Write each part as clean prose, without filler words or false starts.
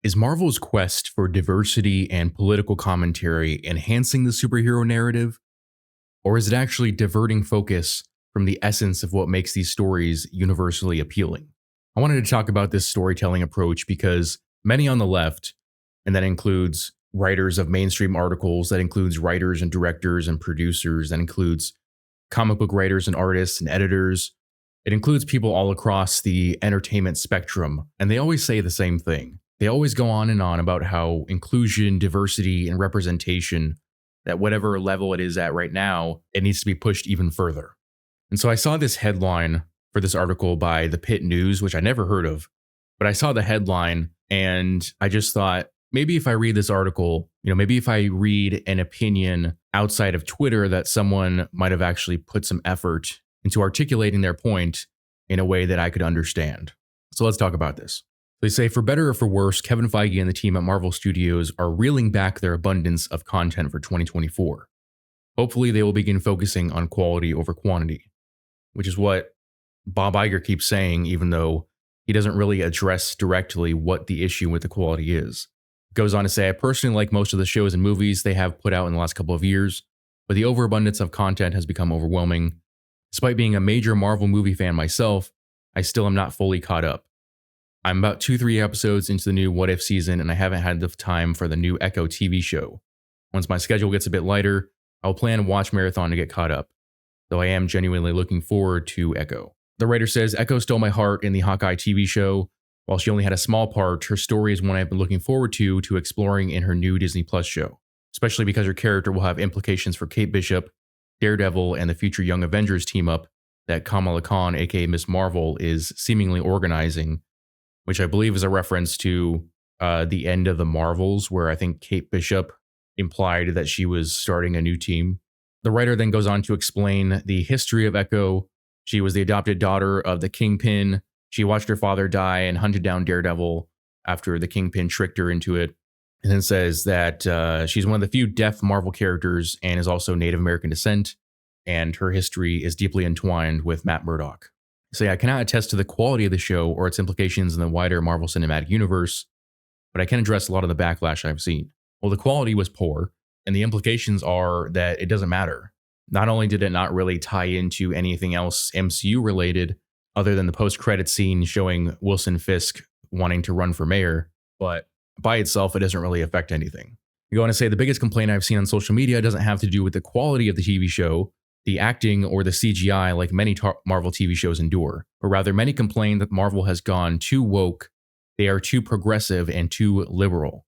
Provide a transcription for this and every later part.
Is Marvel's quest for diversity and political commentary enhancing the superhero narrative, or is it actually diverting focus from the essence of what makes these stories universally appealing? I wanted to talk about this storytelling approach because many on the left, and that includes writers of mainstream articles, that includes writers and directors and producers, that includes comic book writers and artists and editors, it includes people all across the entertainment spectrum, and they always say the same thing. They always go on and on about how inclusion, diversity, and representation, at whatever level it is at right now, it needs to be pushed even further. And so I saw this headline for this article by the Pitt News, which I never heard of, but I saw the headline and I just thought, maybe if I read this article, maybe if I read an opinion outside of Twitter, that someone might have actually put some effort into articulating their point in a way that I could understand. So let's talk about this. They say, for better or for worse, Kevin Feige and the team at Marvel Studios are reeling back their abundance of content for 2024. Hopefully, they will begin focusing on quality over quantity, which is what Bob Iger keeps saying, even though he doesn't really address directly what the issue with the quality is. Goes on to say, I personally like most of the shows and movies they have put out in the last couple of years, but the overabundance of content has become overwhelming. Despite being a major Marvel movie fan myself, I still am not fully caught up. I'm about 2-3 episodes into the new What If season, and I haven't had the time for the new Echo TV show. Once my schedule gets a bit lighter, I'll plan a watch marathon to get caught up, though I am genuinely looking forward to Echo. The writer says, Echo stole my heart in the Hawkeye TV show. While she only had a small part, her story is one I've been looking forward to exploring in her new Disney Plus show, especially because her character will have implications for Kate Bishop, Daredevil, and the future Young Avengers team-up that Kamala Khan, aka Miss Marvel, is seemingly organizing, which I believe is a reference to the end of the Marvels, where I think Kate Bishop implied that she was starting a new team. The writer then goes on to explain the history of Echo. She was the adopted daughter of the Kingpin. She watched her father die and hunted down Daredevil after the Kingpin tricked her into it. And then says that she's one of the few deaf Marvel characters and is also Native American descent. And her history is deeply entwined with Matt Murdock. So I cannot attest to the quality of the show or its implications in the wider Marvel Cinematic Universe, but I can address a lot of the backlash I've seen. Well, the quality was poor, and the implications are that it doesn't matter. Not only did it not really tie into anything else MCU related, other than the post-credit scene showing Wilson Fisk wanting to run for mayor, but by itself, it doesn't really affect anything. You go on to say the biggest complaint I've seen on social media doesn't have to do with the quality of the TV show, the acting, or the CGI like many Marvel TV shows endure, but rather many complain that Marvel has gone too woke, they are too progressive and too liberal.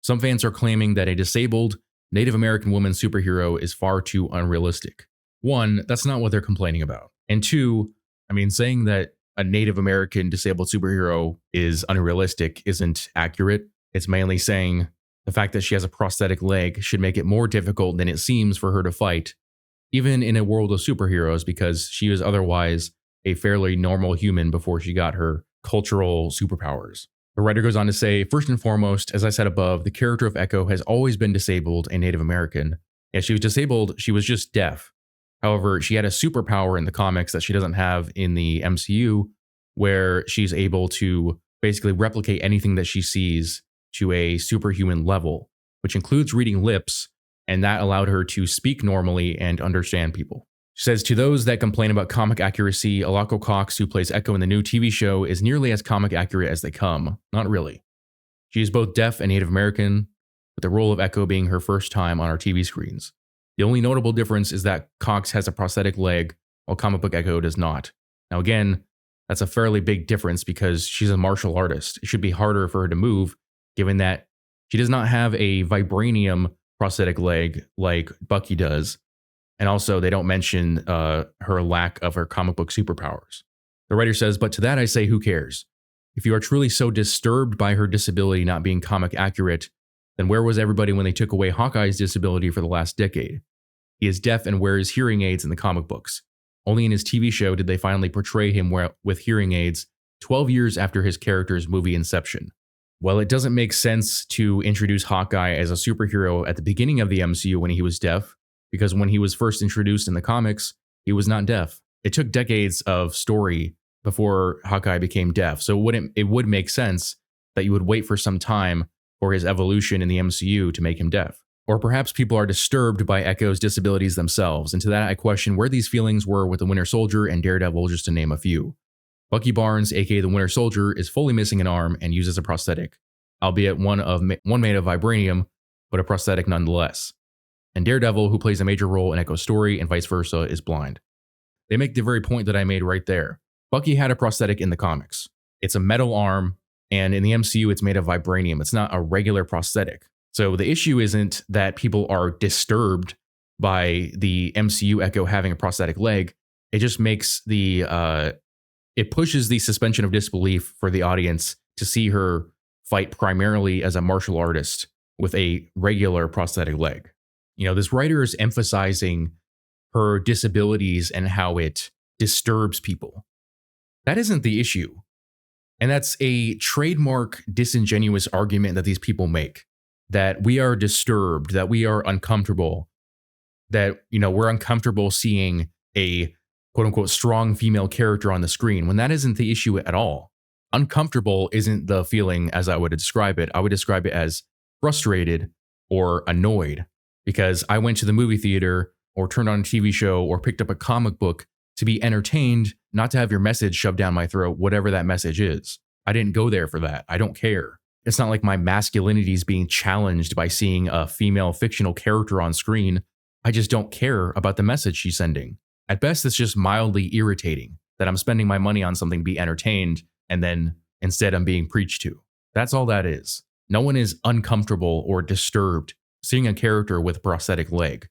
Some fans are claiming that a disabled Native American woman superhero is far too unrealistic. One, that's not what they're complaining about. And two, saying that a Native American disabled superhero is unrealistic isn't accurate. It's mainly saying the fact that she has a prosthetic leg should make it more difficult than it seems for her to fight, even in a world of superheroes, because she was otherwise a fairly normal human before she got her cultural superpowers. The writer goes on to say, first and foremost, as I said above, the character of Echo has always been disabled and Native American. As she was disabled, she was just deaf. However, she had a superpower in the comics that she doesn't have in the MCU, where she's able to basically replicate anything that she sees to a superhuman level, which includes reading lips, and that allowed her to speak normally and understand people. She says, to those that complain about comic accuracy, Alako Cox, who plays Echo in the new TV show, is nearly as comic accurate as they come. Not really. She is both deaf and Native American, with the role of Echo being her first time on our TV screens. The only notable difference is that Cox has a prosthetic leg, while comic book Echo does not. Now again, that's a fairly big difference because she's a martial artist. It should be harder for her to move, given that she does not have a vibranium prosthetic leg like Bucky does. And also, they don't mention her lack of her comic book superpowers. The writer says, but to that I say, who cares? If you are truly so disturbed by her disability not being comic accurate, then where was everybody when they took away Hawkeye's disability for the last decade? He is deaf and wears hearing aids in the comic books. Only in his TV show did they finally portray him with hearing aids 12 years after his character's movie inception. Well, it doesn't make sense to introduce Hawkeye as a superhero at the beginning of the MCU when he was deaf, because when he was first introduced in the comics, he was not deaf. It took decades of story before Hawkeye became deaf, so it would make sense that you would wait for some time for his evolution in the MCU to make him deaf. Or perhaps people are disturbed by Echo's disabilities themselves, and to that I question where these feelings were with the Winter Soldier and Daredevil, just to name a few. Bucky Barnes, aka the Winter Soldier, is fully missing an arm and uses a prosthetic, albeit one made of vibranium, but a prosthetic nonetheless. And Daredevil, who plays a major role in Echo's story and vice versa, is blind. They make the very point that I made right there. Bucky had a prosthetic in the comics. It's a metal arm, and in the MCU, it's made of vibranium. It's not a regular prosthetic. So the issue isn't that people are disturbed by the MCU Echo having a prosthetic leg. It just makes it pushes the suspension of disbelief for the audience to see her fight primarily as a martial artist with a regular prosthetic leg. This writer is emphasizing her disabilities and how it disturbs people. That isn't the issue. And that's a trademark disingenuous argument that these people make, that we are disturbed, that we are uncomfortable, that, we're uncomfortable seeing a quote unquote strong female character on the screen, when that isn't the issue at all. Uncomfortable isn't the feeling as I would describe it. I would describe it as frustrated or annoyed, because I went to the movie theater or turned on a TV show or picked up a comic book to be entertained, not to have your message shoved down my throat, whatever that message is. I didn't go there for that. I don't care. It's not like my masculinity is being challenged by seeing a female fictional character on screen. I just don't care about the message she's sending. At best, it's just mildly irritating that I'm spending my money on something to be entertained, and then instead I'm being preached to. That's all that is. No one is uncomfortable or disturbed seeing a character with a prosthetic leg.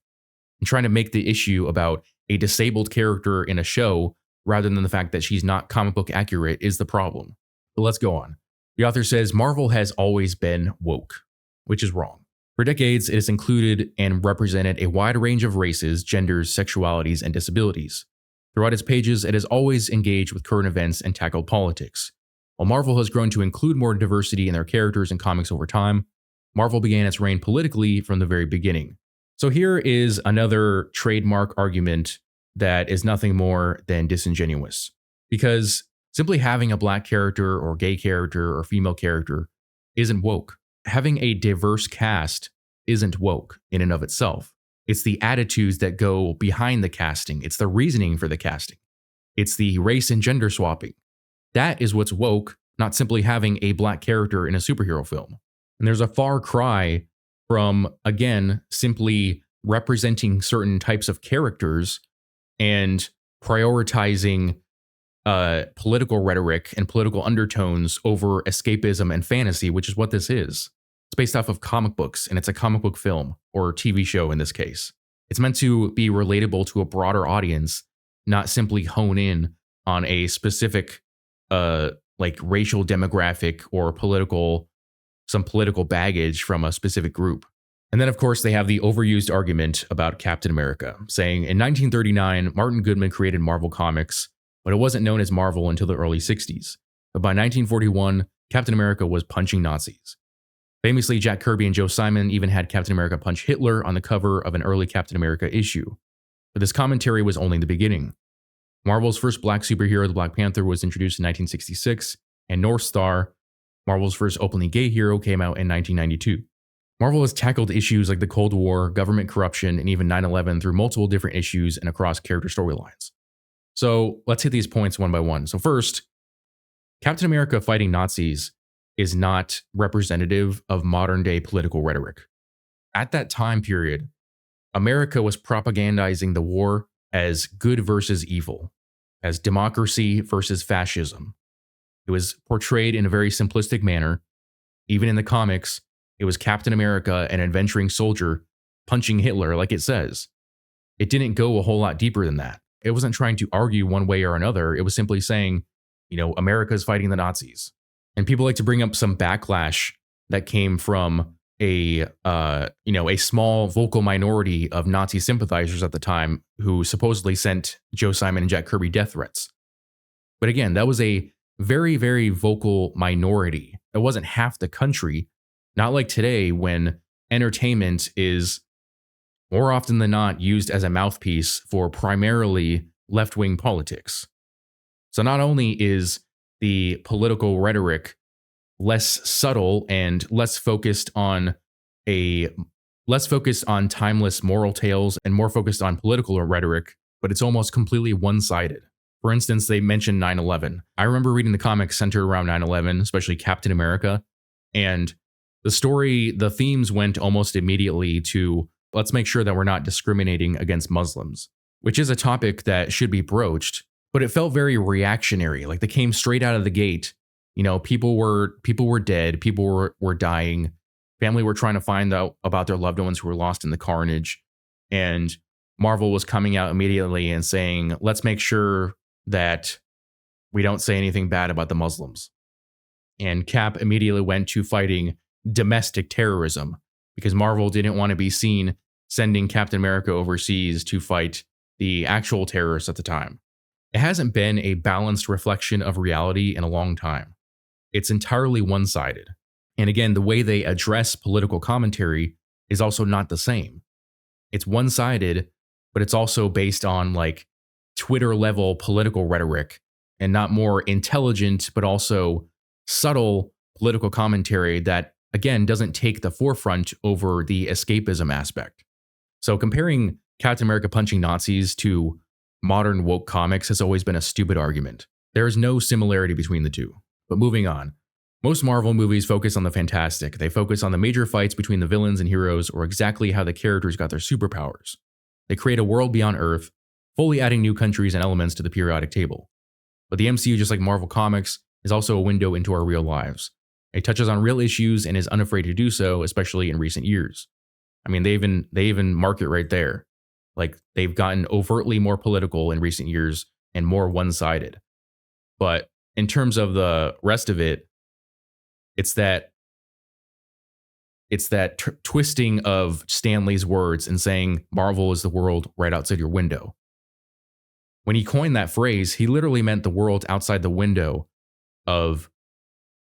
I'm trying to make the issue about a disabled character in a show rather than the fact that she's not comic book accurate is the problem. But let's go on. The author says Marvel has always been woke, which is wrong. For decades, it has included and represented a wide range of races, genders, sexualities, and disabilities. Throughout its pages, it has always engaged with current events and tackled politics. While Marvel has grown to include more diversity in their characters and comics over time, Marvel began its reign politically from the very beginning. So here is another trademark argument that is nothing more than disingenuous. Because simply having a black character or gay character or female character isn't woke. Having a diverse cast isn't woke in and of itself. It's the attitudes that go behind the casting. It's the reasoning for the casting. It's the race and gender swapping. That is what's woke, not simply having a black character in a superhero film. And there's a far cry from, again, simply representing certain types of characters and prioritizing political rhetoric and political undertones over escapism and fantasy, which is what this is. It's based off of comic books, and it's a comic book film or TV show in this case. It's meant to be relatable to a broader audience, not simply hone in on a specific racial demographic or some political baggage from a specific group. And then, of course, they have the overused argument about Captain America, saying in 1939, Martin Goodman created Marvel Comics, but it wasn't known as Marvel until the early 60s. But by 1941, Captain America was punching Nazis. Famously, Jack Kirby and Joe Simon even had Captain America punch Hitler on the cover of an early Captain America issue. But this commentary was only the beginning. Marvel's first black superhero, the Black Panther, was introduced in 1966, and North Star, Marvel's first openly gay hero, came out in 1992. Marvel has tackled issues like the Cold War, government corruption, and even 9/11 through multiple different issues and across character storylines. So let's hit these points one by one. So first, Captain America fighting Nazis is not representative of modern day political rhetoric. At that time period, America was propagandizing the war as good versus evil, as democracy versus fascism. It was portrayed in a very simplistic manner. Even in the comics, it was Captain America, an adventuring soldier, punching Hitler like it says. It didn't go a whole lot deeper than that. It wasn't trying to argue one way or another. It was simply saying, America's fighting the Nazis. And people like to bring up some backlash that came from a small vocal minority of Nazi sympathizers at the time who supposedly sent Joe Simon and Jack Kirby death threats. But again, that was a very, very vocal minority. It wasn't half the country. Not like today when entertainment is more often than not used as a mouthpiece for primarily left-wing politics. So not only is the political rhetoric less subtle and less focused on timeless moral tales and more focused on political rhetoric, but it's almost completely one-sided. For instance, they mentioned 9/11. I remember reading the comics centered around 9/11, especially Captain America, and the themes went almost immediately to let's make sure that we're not discriminating against Muslims, which is a topic that should be broached, but it felt very reactionary. Like they came straight out of the gate. People were dead, people were dying, family were trying to find out about their loved ones who were lost in the carnage, and Marvel was coming out immediately and saying, let's make sure that we don't say anything bad about the Muslims. And Cap immediately went to fighting domestic terrorism because Marvel didn't want to be seen sending Captain America overseas to fight the actual terrorists at the time. It hasn't been a balanced reflection of reality in a long time. It's entirely one-sided. And again, the way they address political commentary is also not the same. It's one-sided, but it's also based on like Twitter level political rhetoric and not more intelligent, but also subtle political commentary that, again, doesn't take the forefront over the escapism aspect. So comparing Captain America punching Nazis to modern woke comics has always been a stupid argument. There is no similarity between the two. But moving on. Most Marvel movies focus on the fantastic. They focus on the major fights between the villains and heroes or exactly how the characters got their superpowers. They create a world beyond Earth, fully adding new countries and elements to the periodic table. But the MCU, just like Marvel Comics, is also a window into our real lives. It touches on real issues and is unafraid to do so, especially in recent years. I mean, they even mark it right there. Like, they've gotten overtly more political in recent years and more one-sided. But in terms of the rest of it, it's that twisting of Stan Lee's words and saying Marvel is the world right outside your window. When he coined that phrase, he literally meant the world outside the window of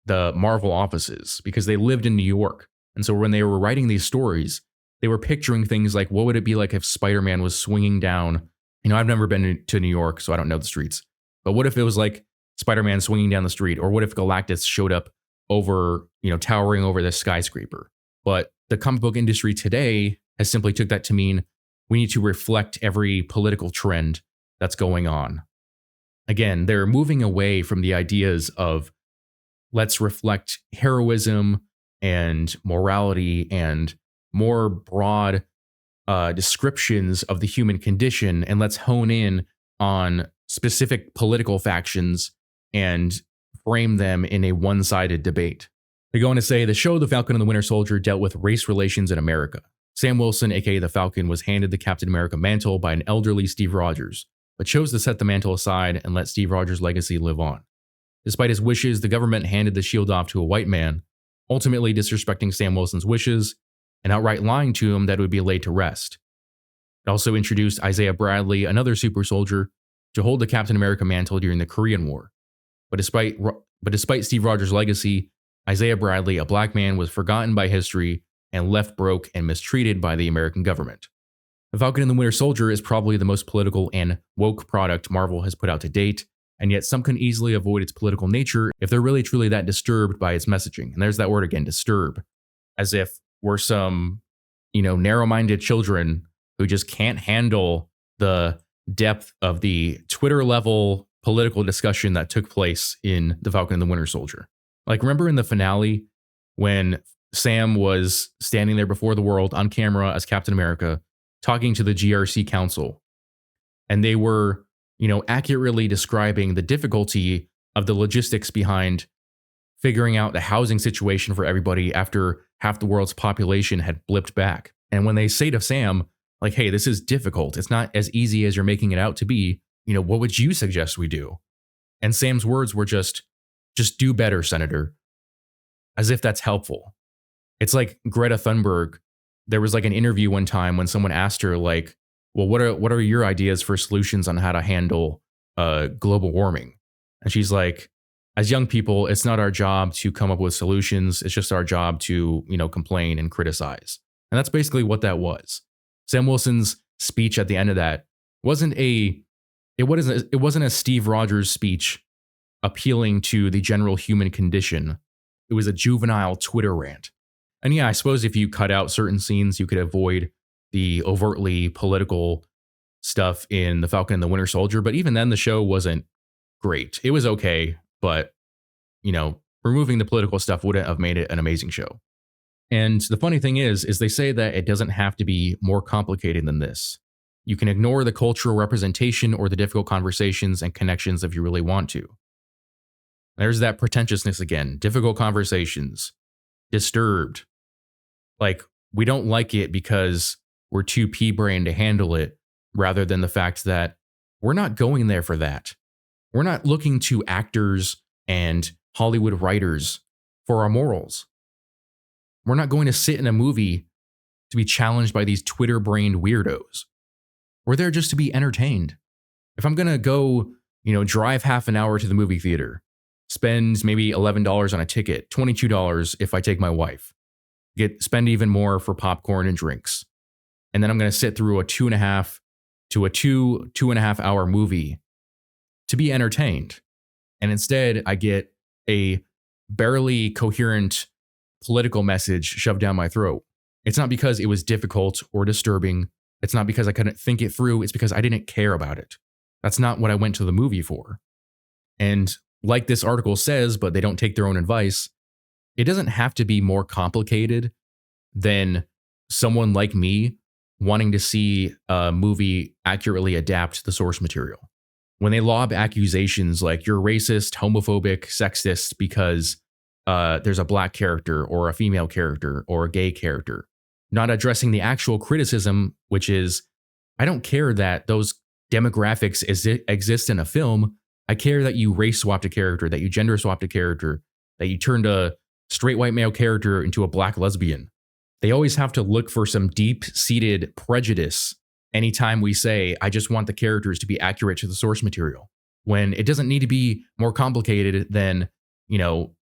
the Marvel offices because they lived in New York. And so when they were writing these stories, they were picturing things like, what would it be like if Spider-Man was swinging down? I've never been to New York, so I don't know the streets. But what if it was like Spider-Man swinging down the street? Or what if Galactus showed up over, towering over this skyscraper? But the comic book industry today has simply took that to mean we need to reflect every political trend that's going on. Again, they're moving away from the ideas of let's reflect heroism and morality and more broad descriptions of the human condition, and let's hone in on specific political factions and frame them in a one-sided debate. They're going to say the show The Falcon and the Winter Soldier dealt with race relations in America. Sam Wilson, aka the Falcon, was handed the Captain America mantle by an elderly Steve Rogers, but chose to set the mantle aside and let Steve Rogers' legacy live on. Despite his wishes, the government handed the shield off to a white man, ultimately disrespecting Sam Wilson's wishes and outright lying to him that it would be laid to rest. It also introduced Isaiah Bradley, another super soldier, to hold the Captain America mantle during the Korean War. But despite Steve Rogers' legacy, Isaiah Bradley, a black man, was forgotten by history and left broke and mistreated by the American government. The Falcon and the Winter Soldier is probably the most political and woke product Marvel has put out to date, and yet some can easily avoid its political nature if they're really truly that disturbed by its messaging. And there's that word again, disturb. As if we're some, narrow-minded children who just can't handle the depth of the Twitter-level political discussion that took place in The Falcon and the Winter Soldier. Like, remember in the finale when Sam was standing there before the world on camera as Captain America, talking to the GRC Council, and they were, accurately describing the difficulty of the logistics behind figuring out the housing situation for everybody after half the world's population had blipped back. And when they say to Sam, like, hey, this is difficult, it's not as easy as you're making it out to be, what would you suggest we do? And Sam's words were just do better, Senator. As if that's helpful. It's like Greta Thunberg. There was like an interview one time when someone asked her, like, well, what are your ideas for solutions on how to handle global warming? And she's like, as young people, it's not our job to come up with solutions. It's just our job to, complain and criticize. And that's basically what that was. Sam Wilson's speech at the end of that wasn't a Steve Rogers speech appealing to the general human condition. it was a juvenile Twitter rant. And yeah, I suppose if you cut out certain scenes, you could avoid the overtly political stuff in The Falcon and the Winter Soldier. But even then, the show wasn't great. It was okay, but removing the political stuff wouldn't have made it an amazing show. And the funny thing is they say that it doesn't have to be more complicated than this. You can ignore the cultural representation or the difficult conversations and connections if you really want to. There's that pretentiousness again. Difficult conversations. Disturbed. Like, we don't like it because we're too pea-brained to handle it, rather than the fact that we're not going there for that. We're not looking to actors and Hollywood writers for our morals. We're not going to sit in a movie to be challenged by these Twitter-brained weirdos. We're there just to be entertained. If I'm going to go, drive half an hour to the movie theater, spend maybe $11 on a ticket, $22 if I take my wife, spend even more for popcorn and drinks. And then I'm going to sit through a 2.5 to a 2.5 hour movie to be entertained. And instead, I get a barely coherent political message shoved down my throat. It's not because it was difficult or disturbing. It's not because I couldn't think it through. It's because I didn't care about it. That's not what I went to the movie for. And like this article says, but they don't take their own advice, it doesn't have to be more complicated than someone like me wanting to see a movie accurately adapt the source material. When they lob accusations like you're racist, homophobic, sexist because there's a black character or a female character or a gay character, not addressing the actual criticism, which is, I don't care that those demographics exist in a film. I care that you race swapped a character, that you gender swapped a character, that you turned a straight white male character into a black lesbian. They always have to look for some deep-seated prejudice anytime we say, I just want the characters to be accurate to the source material, when it doesn't need to be more complicated than,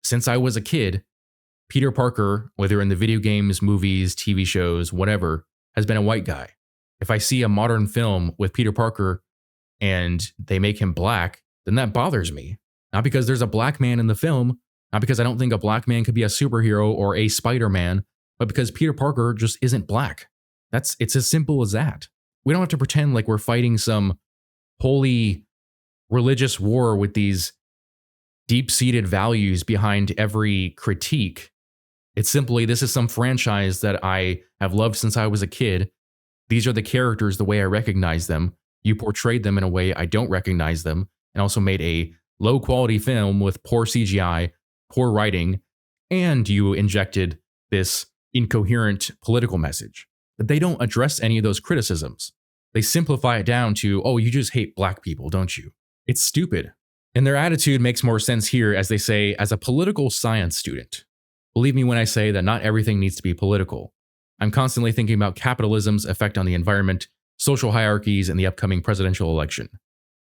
since I was a kid, Peter Parker, whether in the video games, movies, TV shows, whatever, has been a white guy. If I see a modern film with Peter Parker and they make him black, then that bothers me. Not because there's a black man in the film, not because I don't think a black man could be a superhero or a Spider-Man, but because Peter Parker just isn't black. It's as simple as that. We don't have to pretend like we're fighting some holy religious war with these deep-seated values behind every critique. It's simply, this is some franchise that I have loved since I was a kid. These are the characters the way I recognize them. You portrayed them in a way I don't recognize them, and also made a low-quality film with poor CGI, poor writing, and you injected this incoherent political message. But they don't address any of those criticisms. They simplify it down to, oh, you just hate black people, don't you? It's stupid. And their attitude makes more sense here as they say, as a political science student. Believe me when I say that not everything needs to be political. I'm constantly thinking about capitalism's effect on the environment, social hierarchies, and the upcoming presidential election.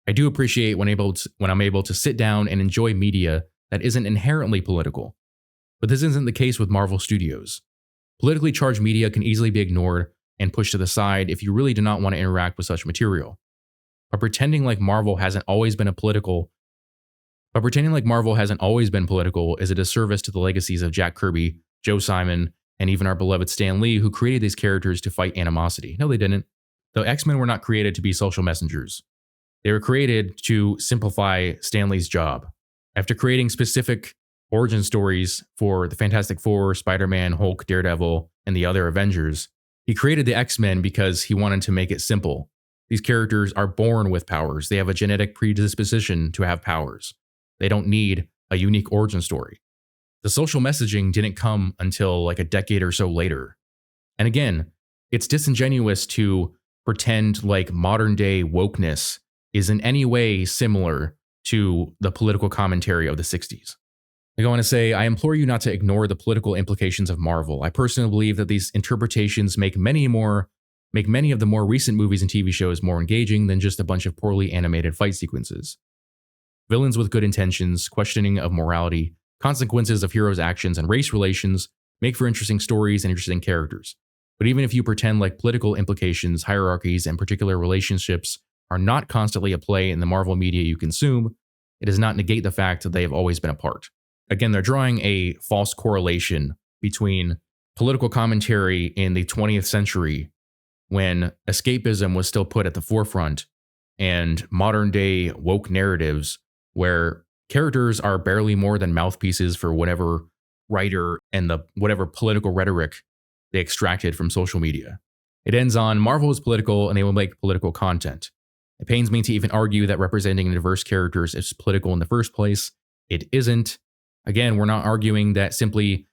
I do appreciate when I'm able to sit down and enjoy media that isn't inherently political. But this isn't the case with Marvel Studios. Politically charged media can easily be ignored and pushed to the side if you really do not want to interact with such material. But pretending like Marvel hasn't always been political is a disservice to the legacies of Jack Kirby, Joe Simon, and even our beloved Stan Lee, who created these characters to fight animosity. No, they didn't. The X-Men were not created to be social messengers. They were created to simplify Stan Lee's job. After creating specific origin stories for the Fantastic Four, Spider-Man, Hulk, Daredevil, and the other Avengers, he created the X-Men because he wanted to make it simple. These characters are born with powers. They have a genetic predisposition to have powers. They don't need a unique origin story. The social messaging didn't come until like a decade or so later. And again, it's disingenuous to pretend like modern day wokeness is in any way similar to the political commentary of the 60s. I go on to say, I implore you not to ignore the political implications of Marvel. I personally believe that these interpretations make many of the more recent movies and TV shows more engaging than just a bunch of poorly animated fight sequences. Villains with good intentions, questioning of morality, consequences of heroes' actions, and race relations make for interesting stories and interesting characters. But even if you pretend like political implications, hierarchies, and particular relationships are not constantly at play in the Marvel media you consume, it does not negate the fact that they have always been a part. Again, they're drawing a false correlation between political commentary in the 20th century when escapism was still put at the forefront and modern day woke narratives where characters are barely more than mouthpieces for whatever writer and the whatever political rhetoric they extracted from social media. It ends on Marvel is political and they will make political content. It pains me to even argue that representing diverse characters is political in the first place. It isn't. Again, we're not arguing that simply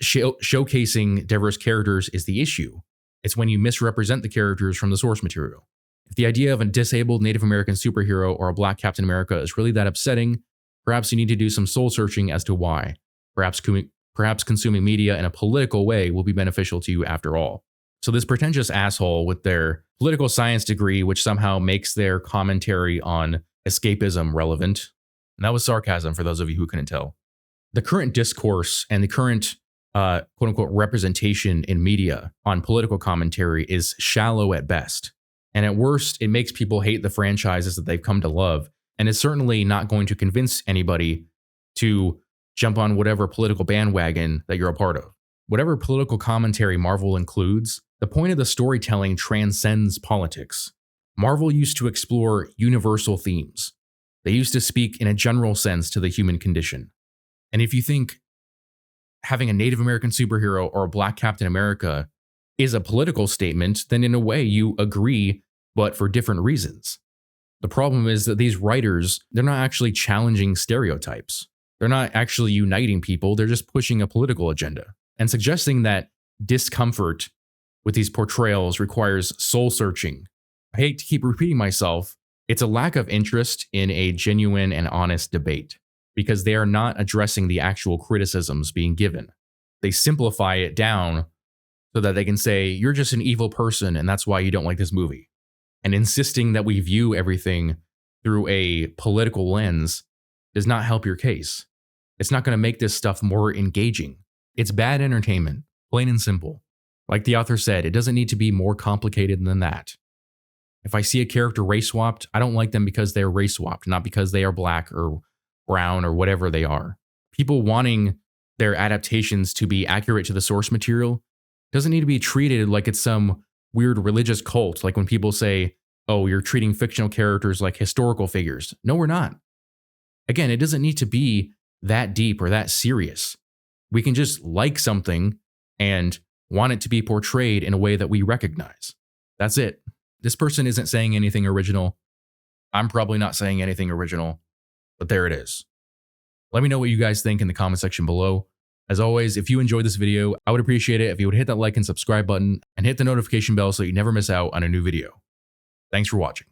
showcasing diverse characters is the issue. It's when you misrepresent the characters from the source material. If the idea of a disabled Native American superhero or a Black Captain America is really that upsetting, perhaps you need to do some soul searching as to why. Perhaps consuming media in a political way will be beneficial to you after all. So this pretentious asshole with their political science degree, which somehow makes their commentary on escapism relevant, and that was sarcasm for those of you who couldn't tell. The current discourse and the current quote unquote representation in media on political commentary is shallow at best. And at worst, it makes people hate the franchises that they've come to love. And it's certainly not going to convince anybody to jump on whatever political bandwagon that you're a part of. Whatever political commentary Marvel includes, the point of the storytelling transcends politics. Marvel used to explore universal themes. They used to speak in a general sense to the human condition. And if you think having a Native American superhero or a Black Captain America is a political statement, then in a way you agree, but for different reasons. The problem is that these writers, they're not actually challenging stereotypes. They're not actually uniting people. They're just pushing a political agenda. And suggesting that discomfort with these portrayals requires soul searching. I hate to keep repeating myself. It's a lack of interest in a genuine and honest debate because they are not addressing the actual criticisms being given. They simplify it down so that they can say, you're just an evil person and that's why you don't like this movie. And insisting that we view everything through a political lens does not help your case. It's not going to make this stuff more engaging. It's bad entertainment, plain and simple. Like the author said, it doesn't need to be more complicated than that. If I see a character race swapped, I don't like them because they're race swapped, not because they are black or brown or whatever they are. People wanting their adaptations to be accurate to the source material doesn't need to be treated like it's some weird religious cult, like when people say, oh, you're treating fictional characters like historical figures. No, we're not. Again, it doesn't need to be that deep or that serious. We can just like something and want it to be portrayed in a way that we recognize. That's it. This person isn't saying anything original. I'm probably not saying anything original, but there it is. Let me know what you guys think in the comment section below. As always, if you enjoyed this video, I would appreciate it if you would hit that like and subscribe button and hit the notification bell so you never miss out on a new video. Thanks for watching.